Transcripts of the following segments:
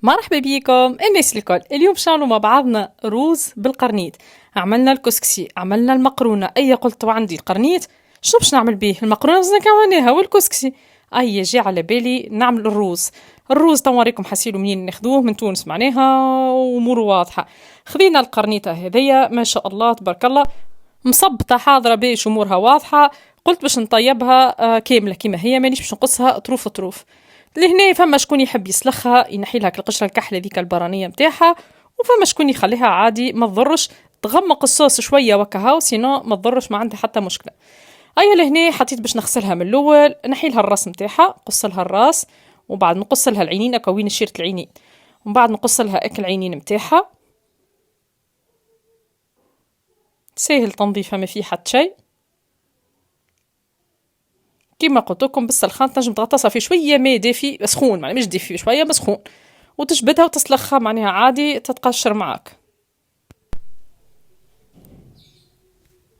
مرحبا بيكم الناس الكل. اليوم شنعملوا مع بعضنا روز بالقرنيط. عملنا الكسكسي، عملنا المقرونه. قلت عندي القرنيط شنو باش نعمل بيه؟ المقرونه بزنا عملناها والكسكسي. جي على بالي نعمل الروز تو نوريكم حسيلو منين ناخذوه، من تونس معناها واموره واضحه. خذينا القرنيطه هذيا ما شاء الله تبارك الله مصبطه حاضره باش امورها واضحه. قلت باش نطيبها كامله كيما هي، مانيش باش نقصها طروف طروف. لهنا فما شكون يحب يسلخها ينحي لها القشره الكحله ذيك البرانيه نتاعها، وفما شكون يخليها عادي ما تضرش، تغمق الصوص شويه وكهو سينو ما تضرش، ما عندها حتى مشكله. لهنا حطيت باش نغسلها من الاول، نحي لها الراس نتاعها، قص لها الراس، وبعد نقص لها العينين كوين شيره العينين، ومن بعد نقص لها العينين نتاعها. ساهل تنظيفها ما فيه حتى شيء. كيما قلت لكم بالسلخان تنجم تغطسها في شويه ماء دافي سخون، معناها مش دافي شويه مسخون، وتجبدها وتسلخها معناها عادي تتقشر معاك.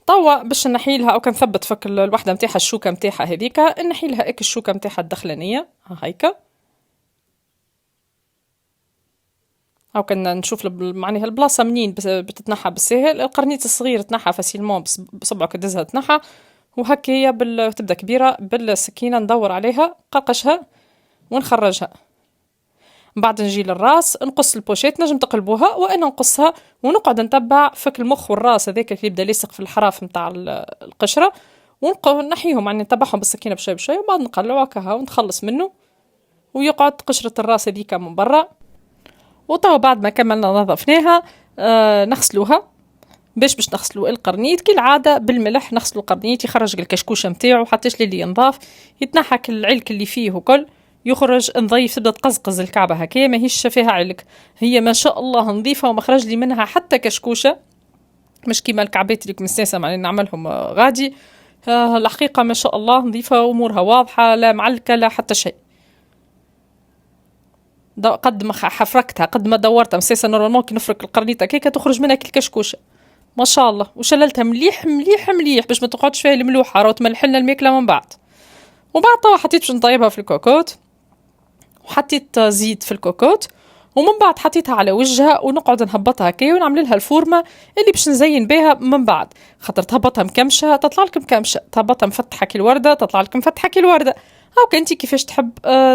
طوا باش نحيلها او كنثبت فك الوحده نتاعها الشوكه نتاعها هذيك، نحيلها الشوكه نتاعها الدخلانيه هيك. او كنا نشوف معناها البلاصه منين بتتنحى بالساهل. القرنيط الصغير تنحى فاسيلمون بصبعك تدزها تنحى، وهكايا تبدا كبيره بالسكينه ندور عليها قرقشها ونخرجها. بعد نجي للراس نقص البوشيت، نجم تقلبوها وانا نقصها ونقعد نتبع فك المخ والراس هذاك اللي يبدا لاصق في الحراف نتاع القشره، ونحيهم يعني نتبعهم بالسكينه بشوي بشوي، وبعد نقلعو هكا ونخلص منه ويقعد قشره الراس هذيك من برا. وطو بعد ما كملنا نظفناها نغسلوها. باش نغسلو القرنيط كالعاده بالملح، نغسلو القرنيط يخرج الكشكوشه نتاعو حتىش اللي ينضاف، يتنحى العلك اللي فيه وكل يخرج نظيف، تبدا تقزقز الكعبه هكا ماهيش فيها علك، هي ما شاء الله نظيفه وما خرج لي منها حتى كشكوشه، مش كيما الكعبات اللي مستانسه معني نعملهم غادي. الحقيقه ما شاء الله نظيفه وامورها واضحه، لا معلكه لا حتى شيء. قد ما حفركتها قد ما دورتها مساسه نورمالمون كي نفرك القرنيطه كيكه تخرج منها الكشكوشه ما شاء الله، وشللتها مليح مليح مليح باش ما تقعدش فيها الملوحه، راهو تملح لنا الماكله من بعد. وبعد طوا حطيت باش نطيبها في الكوكوت، وحطيت زيت في الكوكوت، ومن بعد حطيتها على وجهها ونقعد نهبطها هكايا ونعمل لها الفورمه اللي باش نزين بها من بعد. خاطر تهبطها مكمشه تطلع لك مكمشه، تهبطها مفتحه كي الورده تطلع لك مفتحه كي الورده. هاو كنتي كيفاش تحب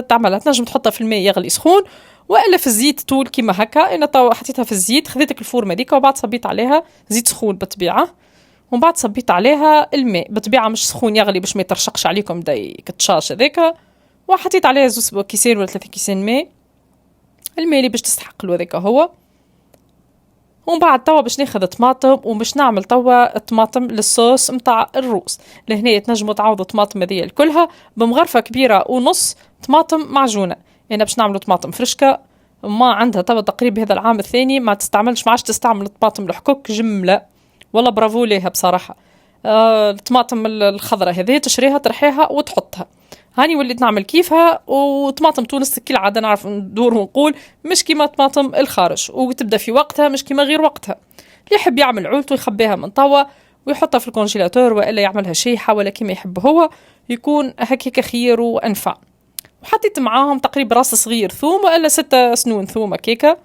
تعملها، تنجم تحطها في الماء يغلي سخون والا في الزيت طول كيما هكا. انا طوا حطيتها في الزيت، خذيتك الفورمه ديك وبعد صبيت عليها زيت سخون بالطبيعه، ومن بعد صبيت عليها الماء بالطبيعه مش سخون يغلي باش ما يترشقش عليكم دايك التشاش هذاك، وحطيت عليها 2 كيسين ولا 3 كيسين ماء، الماء اللي باش تستحق له هذاك هو. ومن بعد توا باش ناخذ طماطم وباش نعمل توا الطماطم للصوص متاع الروز. لهنا تنجموا تعوضوا الطماطم هذيا كلها بمغرفه كبيره ونص طماطم معجونه. انا باش نعملوا طماطم فرشكه، ما عندها توا تقريبا هذا العام الثاني ما عادش تستعمل الطماطم الحكوك جمله، والله برافو ليها بصراحه. الطماطم الخضراء هذه تشريها ترحيها وتحطها. هاني وليت نعمل كيفها. وطماطم تونس كل عاده نعرف ندور ونقول مش كيما طماطم الخارج، وتبدا في وقتها مش كيما غير وقتها. اللي يحب يعمل عولته يخبيها من توا ويحطها في الكونجيلاتور، والا يعملها شيحه ولا كيما يحب هو، يكون هكاك خير وانفع. وحطيت معاهم تقريبا راس صغير ثوم والا 6 سنون ثوم هكاكا،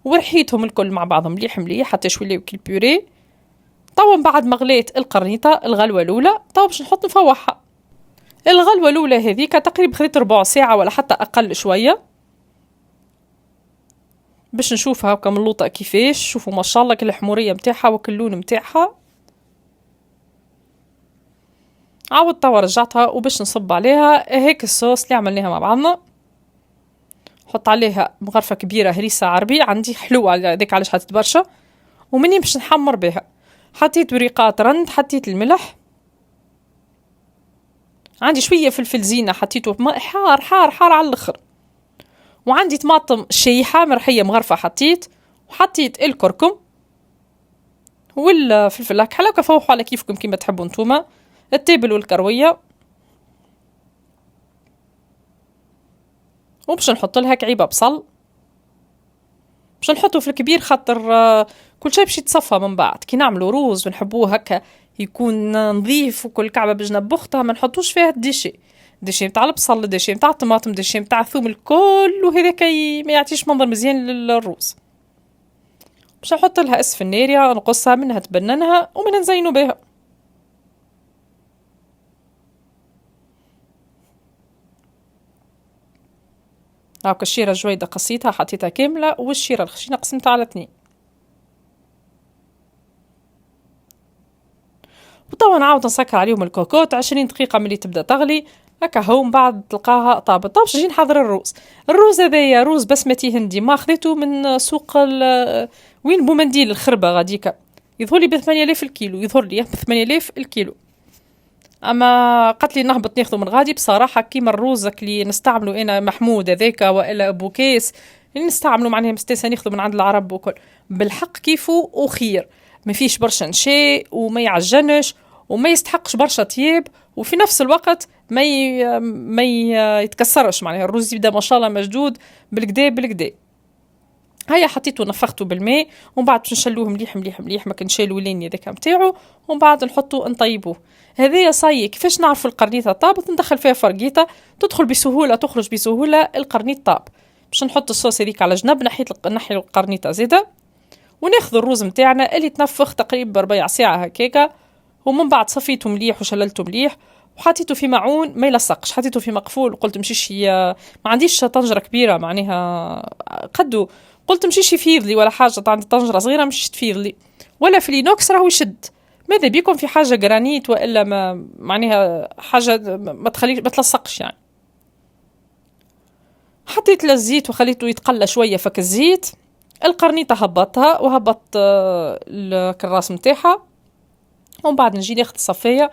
ورحيتهم الكل مع بعضهم مليح مليح حتى يوليو كي البيوري. طبعا بعد ما غليت القرنيطه الغلوه الاولى طبعا باش نحط نفوحها. الغلوه الاولى هذيك تقريبا خذيت ربع ساعه ولا حتى اقل شويه باش نشوفها هكا ملوطه كيفاش. شوفوا ما شاء الله كل الحموريه نتاعها وكل اللون نتاعها. عاود توا رجعتها وباش نصب عليها هيك الصوص اللي عملناها مع بعضنا. حط عليها مغرفه كبيره هريسه عربي عندي حلوه هذيك علاش حطيت برشا، ومني باش نحمر بها حطيت وريقات رند، حطيت الملح، عندي شويه فلفل زينه حطيته حار حار حار على الاخر، وعندي طماطم شيحه مرحيه مغرفه وحطيت الكركم والفلفل الاكحل وكفوحوا على كيفكم كيما تحبوا نتوما، التابل والكرويه. وباش نحط لها كعيبه بصل، باش نحطه في الكبير خاطر كل شيء باش يتصفى من بعد. كي نعملوا روز ونحبوه هكا يكون نظيف وكل كعبه بجنب بختها ما نحطوش فيها الديشي، ديشي متاع البصل، ديشي متاع الطماطم، ديشي متاع الثوم، الكل وهذاك ما يعطيش منظر مزيان للروز. باش نحط لها اسفناريا، نقصها منها تبننها ومنها نزينو بها. هاكا الشيرة جويدة قصيتها حطيتها كاملة، والشيرة الخشينة قسمتها على 2. وطبعا نعاود نسكر عليهم الكوكوت 20 دقيقة ملي تبدا تغلي. هكا هو من بعد تلقاها طابت. طاب باش نجي نحضر الروز. الروز هذايا روز بسمتي هندي، ما خذيته من سوق وين بومنديل الخربة غاديكا، يظهر لي ب 8000 الكيلو، يظهر لي ب 8000 الكيلو. اما قالت لي نهبط ناخذه من غادي بصراحه كيما الروز اللي نستعملوا انا محمود هذاك والا ابو كيس اللي نستعملوا معناها مستانسه ناخذه من عند العرب وكل، بالحق كيفو وخير، ما فيش برشا نشاء وما يعجنش وما يستحقش برشا طياب، وفي نفس الوقت ما يتكسرش، معناها الروز يبدا ما شاء الله مشدود بالكدا بالكدا. هيا حطيته نفخته بالماء، ومن بعد باش نشلوه مليح مليح مليح، ما كنشالو لين هذاك نتاعو، ومن بعد نحطو نطيبوه. هذايا صاي كيفاش نعرفوا القرنيطه طابت؟ ندخل فيها فرقيطه تدخل بسهوله تخرج بسهوله، القرنيط طاب. باش نحط الصوص هذيك على جنب، نحي القرنيطه زيده، وناخذ الروز نتاعنا اللي تنفخ تقريبا ربع ساعه هكاكا، ومن بعد صفيته مليح وشللته مليح وحطيته في معون ما يلصقش، حطيته في مقفول وقلت مشيش ما عنديش طنجره كبيره معناها قدو، قلت مشيش يفيض لي ولا حاجه، عندي طنجره صغيره مش تفيض لي، ولا في لينوكس راهو يشد. ماذا بيكم في حاجه جرانيت والا ما معناها حاجه ما تخليش ما تلصقش يعني. حطيت له الزيت وخليته يتقلى شويه، فك الزيت، القرنيطه هبطتها وهبط الكراس نتاعها، ومن بعد نجي ناخذ الصفيه،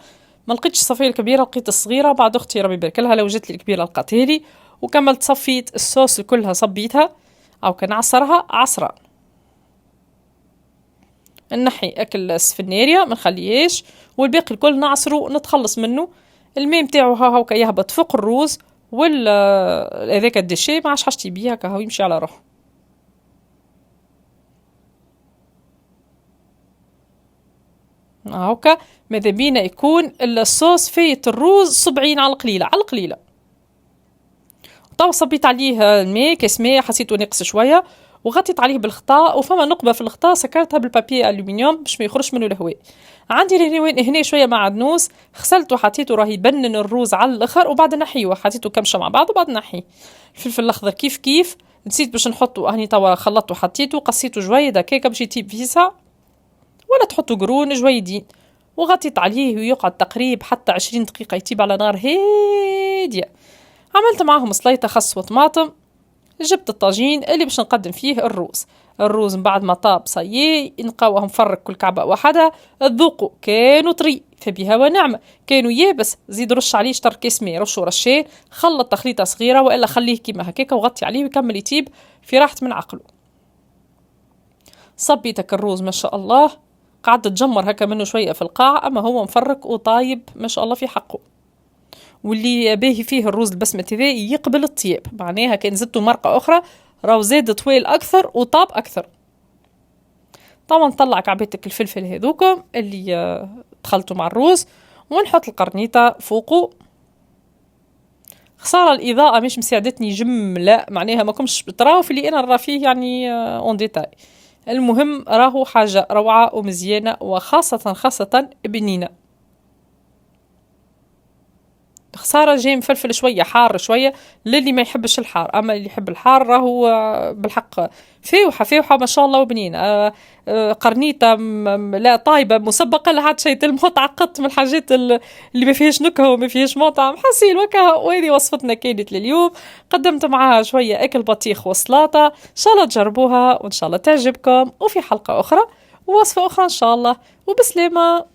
ما لقيتش الصفيه الكبيره لقيت الصغيره، بعد اختي ربي يبارك لها لو جات لي الكبيره لقاتها لي، وكملت صفيت الصوص كلها صبيتها او كان عصرها عصران. نحي اكل السفناريا ما نخليهاش، والباقي الكل نعصره نتخلص منه، الماء نتاعو هاكا يهبط فوق الروز هذاك الديشي ما عادش حاجتي بيه، هاكا هو يمشي على روحه. هاكا ماذا بينا يكون الصوص فايت الروز صبعين على القليله على القليله. طو صبيت عليه الماء، كاس ماء حسيته ناقص شويه، وغطيت عليه بالخطا، وفما نقبه في الخطا سكرتها بالبابي الومنيوم باش ما يخرجش منه الهواء. عندي هنا شويه معدنوس غسلته وحطيته راه يبنن الروز على الاخر، وبعد نحيه حطيته كمشه مع بعض وبعد نحيه. الفلفل الاخضر كيف كيف نسيت باش نحطه، هاني توا خلطته حطيته قصيته جويده هكاك باش يطيب فيسا، ولا تحطوا قرون جويدين، وغطيت عليه ويقعد تقريب حتى 20 دقيقه يطيب على نار هاديه. عملت معاهم سليطه خس وطماطم. جبت الطاجين اللي باش نقدم فيه الروز من بعد ما طاب صايي نقاوه مفرك كل كعبة وحدها، تذوقوا كانوا طري فبها ونعمة، كانوا يابس زيد رش عليه شطر كاس ماء رشوا رشين، خلط تخليطة صغيرة والا خليه كيما هكاكا وغطي عليه ويكمل يطيب في راحة من عقله. صبيتك الروز ما شاء الله، قعدت تجمر هكا منه شوية في القاع، اما هو مفرك وطايب ما شاء الله في حقه. واللي باهي فيه الروز البسمتي ذا يقبل الطياب، معناها كان زدتو مرقة أخرى راهو زاد طويل أكثر وطاب أكثر. طبعا نطلع كعبيتك الفلفل هذوكم اللي دخلتوا مع الروز، ونحط القرنيطة فوقه. خسارة الإضاءة مش مساعدتني جملة، معناها ما كمش بتراو في اللي أنا نرى فيه يعني اون ديتاي. المهم راهو حاجة روعة ومزيانة، وخاصة بنينة. خسارة جاي مفلفل شوية حار شوية للي ما يحبش الحار، أما اللي يحب الحار راهو بالحق فاوحة ما شاء الله وبنين. قرنيطة لا طايبة مسبقة لحد شيء تلمخ تعقدت من الحاجات اللي ما فيهاش نكهة وما فيهاش مطعم حسيل وكا. وهذه وصفتنا كانت لليوم، قدمت معاها شوية أكل بطيخ وسلاطة، إن شاء الله تجربوها وإن شاء الله تعجبكم، وفي حلقة أخرى ووصفة أخرى إن شاء الله، وبسلامة.